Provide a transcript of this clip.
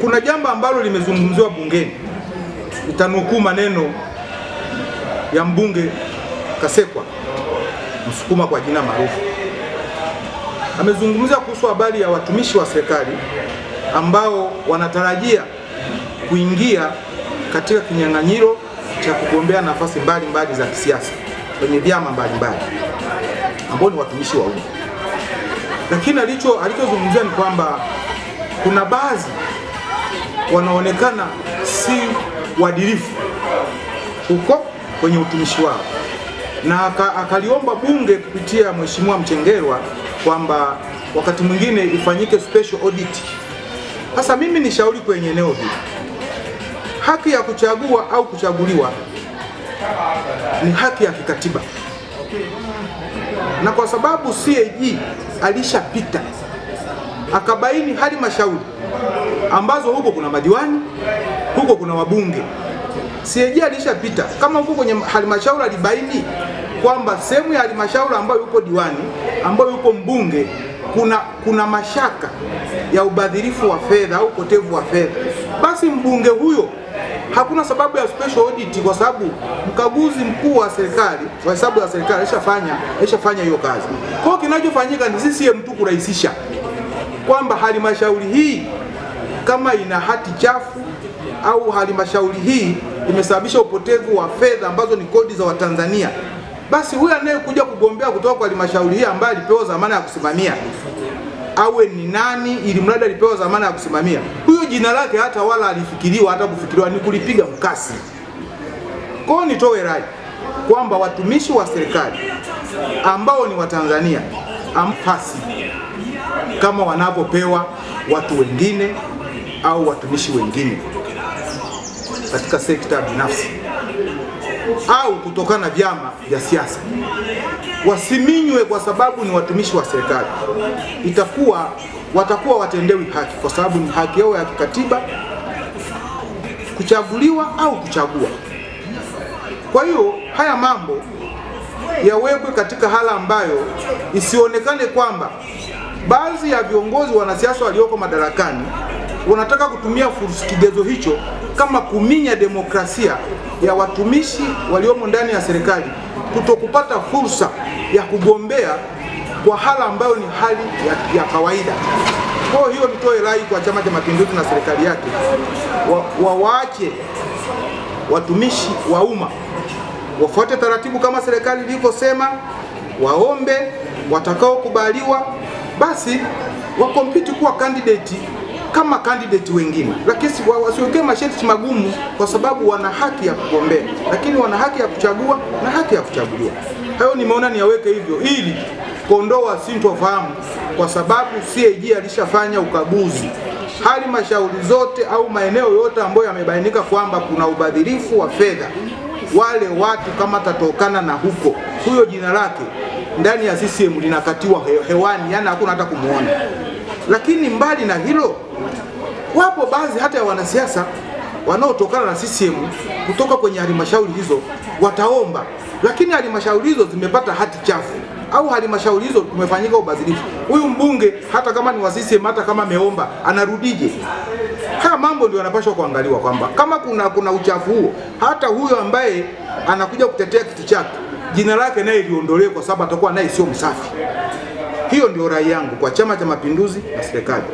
kuna jambo ambalo limezungumziwa bungeni. Nitanukuu maneno ya mbunge Kasekwa, Msukuma kwa jina maarufu. Amezungumzia kuhusu habari ya watumishi wa serikali ambao wanatarajia kuingia katika kinyang'anyiro cha kugombea nafasi mbalimbali za kisiasa kwenye vyama mbalimbali ambao ni watumishi wa umma. Lakini alichozungumzia ni kwamba kuna baadhi wanaonekana si waadilifu huko kwenye utumishi wao, na akaliomba bunge kupitia Mheshimiwa Mchengerwa kwamba wakati mwingine ifanyike special audit. Sasa mimi ni shauri kwenye eneo hili, haki ya kuchagua au kuchaguliwa ni haki ya kikatiba, na kwa sababu CAG alishapita akabaini halmashauri ambazo huko kuna madiwani, huko kuna wabunge. CAG alishapita, kama huko kwenye halmashauri alibaini kwamba sehemu ya halmashauri ambayo yupo diwani, ambayo yupo mbunge, kuna mashaka ya ubadhirifu wa fedha au upotevu wa fedha, basi mbunge huyo hakuna sababu ya special audit, kwa sababu mkaguzi mkuu wa serikali wa hesabu ya serikali alishafanya hiyo kazi. Kwa hiyo kinachofanyika ni CCM tu kurahisisha kwamba halmashauri hii kama ina hati chafu au halmashauri hii imesababisha upotevu wa fedha ambazo ni kodi za Watanzania, basi huyu anayekuja kugombea kutoka kwa halmashauri hii ambaye alipewa dhamana ya kusimamia awe ni nani, ili mradi alipewa dhamana ya kusimamia, huyo jina lake hata wala alifikiriwa hata kufikiriwa, ni kulipiga mkasi. Kwa hiyo nitoe rai kwamba watumishi wa serikali ambao ni Watanzania amfasi kama wanapopewa watu wengine au watumishi wengine katika sekta binafsi au kutokana na vyama vya siasa, wasiminywe kwa sababu ni watumishi wa serikali. Watakuwa watendewi haki, kwa sababu ni haki yao ya kikatiba kuchaguliwa au kuchagua. Kwa hiyo haya mambo yawekwe katika hali ambayo isionekane kwamba baadhi ya viongozi wanasiasa walioko madarakani wanataka kutumia fursa kigezo hicho kama kuminya demokrasia ya watumishi waliomo ndani ya serikali kutokupata fursa ya kugombea kwa hali ambayo ni hali ya kawaida. Kwa hiyo nitoe rai kwa Chama cha Mapinduzi na serikali yake waache watumishi wa umma wafuate taratibu kama serikali ilivyosema, waombe, watakao kubaliwa basi wakompiti kuwa candidate kama candidate wengine, lakini wasiwekee masharti magumu, kwa sababu wana haki ya kugombea, lakini wana haki ya kuchagua na haki ya kuchaguliwa. Hayo nimeona niweke hivyo ili kuondoa sintofahamu, kwa sababu CAG alishafanya ukaguzi halmashauri zote au maeneo yote ambayo yamebainika kwamba kuna ubadhirifu wa fedha. Wale watu kama tatokana na huko, huyo jina lake ndani ya CCM linakatiwa hewani, yani hakuna hata kumuona. Lakini mbali na hilo, wapo baadhi hata ya wanasiasa wanaotokana na CCM kutoka kwenye halmashauri hizo wataomba, lakini halmashauri hizo zimepata hati chafu au halmashauri hizo kumefanyika ubadhirifu. Huyu mbunge hata kama ni wa CCM, hata kama ameomba, anarudije? Haya mambo ndio yanapaswa kuangaliwa, kwamba kama kuna uchafu huo, hata huyo ambaye anakuja kutetea kiti chake jina lake naye liondolewe, kwa sababu atakuwa naye sio msafi. Hiyo ndio rai yangu kwa Chama cha Mapinduzi na serikali.